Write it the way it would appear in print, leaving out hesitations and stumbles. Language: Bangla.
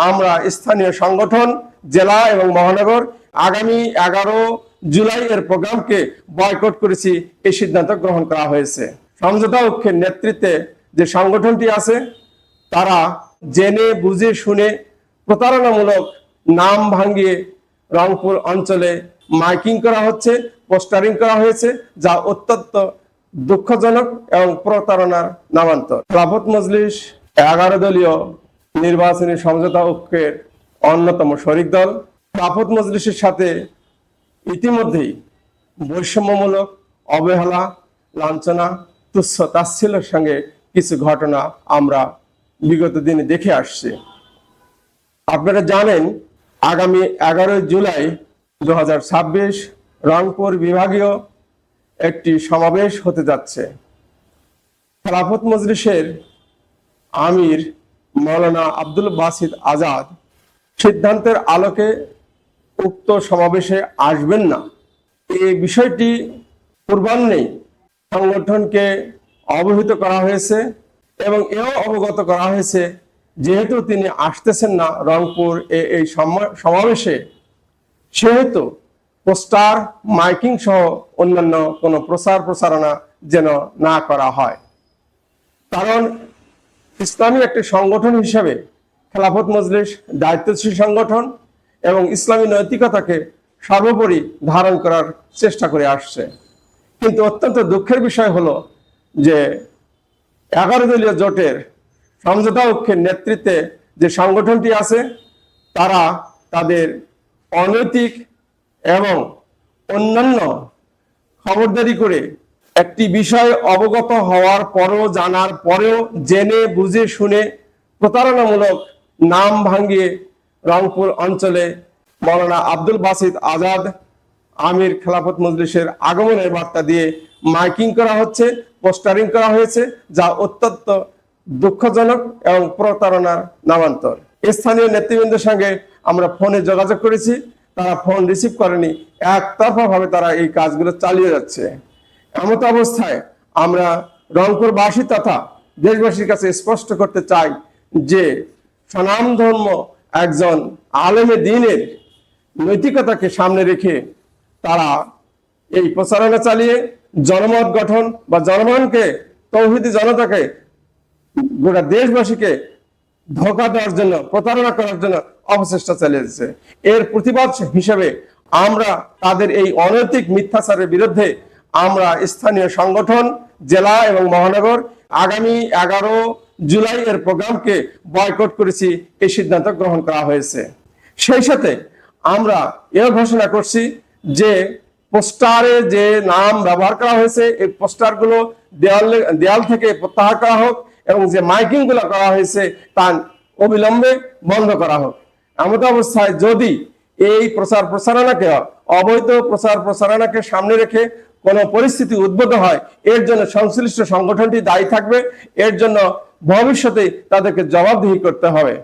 আমরা স্থানীয় সংগঠন জেলা এবং মহানগর আগামী 11 জুলাই এর প্রোগ্রামকে বয়কট করেছি। এই সিদ্ধান্ত গ্রহণ করা হয়েছে। সমঝোতা ঐক্যের নেতৃত্বে যে সংগঠনটি আছে তারা জেনে বুঝে শুনে প্রতারণামূলক নাম ভাঙিয়ে রংপুর অঞ্চলে মাইকিং করা হচ্ছে, পোস্টারিং করা হয়েছে, যা অত্যন্ত দুঃখজনক এবং প্রতারণার নামান্তর। খেলাফত মজলিস 11 দলীয় নির্বাচনী সমঝোতা ঐক্যের অন্যতম শরিক দল। খেলাফত মজলিসের সাথে ইতিমধ্যেই বৈষম্যমূলক অবহেলা, লাঞ্ছনা, তুচ্ছ তাচ্ছিল্যের সঙ্গে কিছু ঘটনা আমরা বিগত দিনে দেখে আসছি। আপনারা জানেন আগামী 11 জুলাই 2026 রংপুর বিভাগীয় একটি সমাবেশ হতে যাচ্ছে। খেলাফত মজলিসের আমির মাওলানা আব্দুল বাসিত আজাদ সিদ্ধান্তের আলোকে উক্ত সমাবেশে আসবেন না। এই বিষয়টি পূর্বাহ্নেই সংগঠনকে অবহিত করা হয়েছে এবং এও অবগত করা হয়েছে যেহেতু তিনি আসতেছেন না রংপুর এই সমাবেশে, সেহেতু পোস্টার, মাইকিং সহ অন্যান্য কোনো প্রচারণা যেন না করা হয়। কারণ ইসলামী একটি সংগঠন হিসেবে খেলাফত মজলিস দায়িত্বশীল সংগঠন এবং ইসলামী নৈতিকতাকে সর্বোপরি ধারণ করার চেষ্টা করে আসছে। কিন্তু অত্যন্ত দুঃখের বিষয় হলো যে 11 দলীয় জোটের সমঝোতা ঐক্যের নেতৃত্বে যে সংগঠনটি আছে তারা তাদের অনৈতিক এবং অন্যান্য খবরদারি করে একটি বিষয় অবগত হওয়ার পরেও, জানার পরেও জেনে বুঝে শুনে প্রতারণামূলক নাম ভাঙিয়ে রংপুর অঞ্চলে মাওলানা আব্দুল বাসিত আজাদ আমির খেলাফত মজলিসের আগমনের বার্তা দিয়ে মাইকিং করা হচ্ছে, পোস্টারিং করা হয়েছে, যা অত্যন্ত দুঃখজনক এবং প্রতারণার নামান্তর। স্থানীয় নেতৃবৃন্দের সঙ্গে আমরা ফোনে যোগাযোগ করেছি, তারা ফোন রিসিভ করেনি, একতরফা ভাবে তারা এই কাজগুলো চালিয়ে যাচ্ছে। এমত অবস্থায় আমরা রংপুরবাসী তথা দেশবাসীর কাছে স্পষ্ট করতে চাই যে স্বনামধন্য একজন আলেমে দ্বীনের নৈতিকতাকে সামনে রেখে তারা এই প্রচারণা চালিয়ে জনমত গঠন বা জনগণকে, তৌহিদি জনতাকে, গোটা দেশবাসীকে ধোঁকা দেওয়ার জন্য, প্রতারণা করার জন্য অপচেষ্টা চালিয়েছে। এর প্রতিবাদ হিসেবে আমরা তাদের এই অনৈতিক মিথ্যাচারের বিরুদ্ধে আমরা স্থানীয় সংগঠন জেলা এবং মহানগর আগামী 11 জুলাই এর প্রোগ্রামকে বয়কট করেছি। এই সিদ্ধান্ত গ্রহণ করা হয়েছে। সেই সাথে আমরা এও ঘোষণা করছি যে পোস্টারে যে নাম ব্যবহার করা হয়েছে এই পোস্টারগুলো দেয়াল থেকে প্রত্যাহার করা হোক এবং যে মাইকিং গুলো করা হয়েছে তা অবিলম্বে বন্ধ করা হোক। এমত অবস্থায় যদি এই প্রচারণাকে, অবৈধ প্রচারণাকে সামনে রেখে কোনো পরিস্থিতি উদ্ভূত হয়, এর জন্য সংশ্লিষ্ট সংগঠনটি দায়ী থাকবে। এর জন্য ভবিষ্যতে তাদেরকে জবাবদিহি করতে হবে।